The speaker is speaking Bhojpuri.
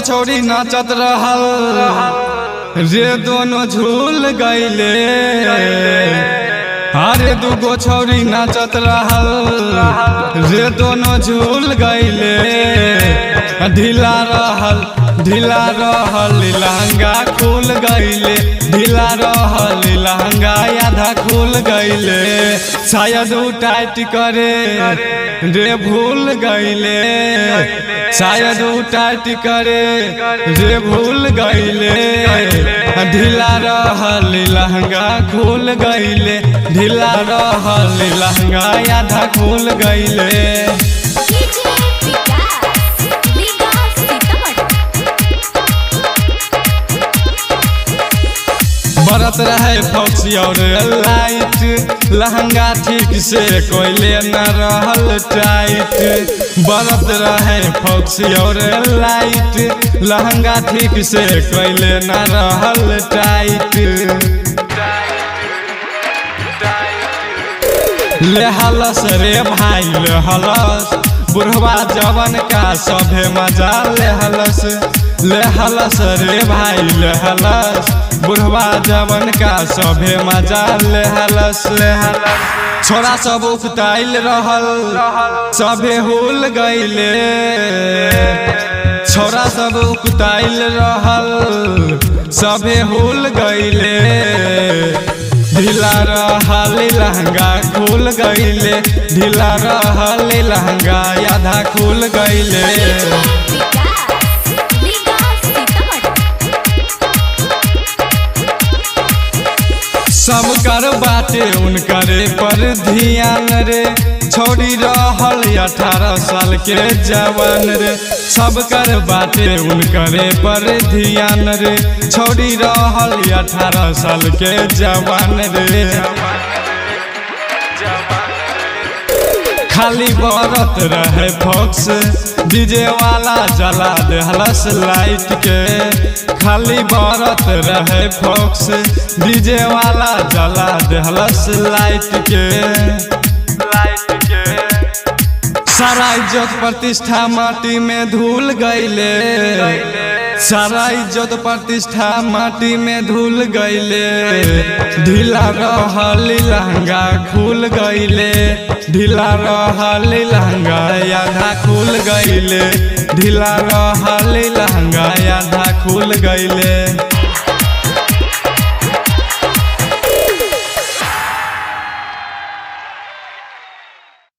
छौरी नाचत रहल रे दोनों झूल गईले। अरे दूगो छौरी नाचत रहल रे दोनों झूल गईले। ढीला रहल लहंगा खुल गईले। ढीला रहल लहंगा आधा खुल गईले। शायद उ टाइट करे रे भूल गईले। शायद उ टाइट करे रे भूल गईले। ढीला रहल लहंगा खुल गईले। ढीला रहल लहंगा आधा खुल गईले। बरत रहे फौजी और लाइट लहंगा ठीक से कोयले न रहल टाइट। बरत रहे फौजी और लाइट लहंगा ठीक से कोयले न रहल टाइट। ले हलस रे भाई ले हलस बुढ़वा जवन का सभे मजा ले हलस। ले हलस रे भाई ले हलस बुढ़वा जवन का सभे मजा ले हलस। छोरा सब उकताइल रहल सभे हुल गईले। छोरा सब उकताइल रहल सभे हुल गईले। ढीला रहल लहंगा खुल गईले। ढीला रहल लहंगा आधा खुल गईले। सब कर बाटे उनकरे पर ध्यान रे। छोड़ी रहल 18 साल के जवान रे। सब कर बाटे उनकरे पर ध्यान रे। छोड़ी रहल 18 साल के जवान रे। खाली बरत रहे फॉक्स डीजे वाला जला देहलस लाइट के। खाली बरत रहे फॉक्स डीजे वाला जला देहलस लाइट के। सारा इज्जत प्रतिष्ठा माटी में धूल गईले। सारा इज्जत प्रतिष्ठा माटी में धूल गईले। ढीला रहल लहंगा खुल गईले। ढीला रहल लहंगा आधा खुल गईले। ढीला रहल लहंगा आधा खुल गईले।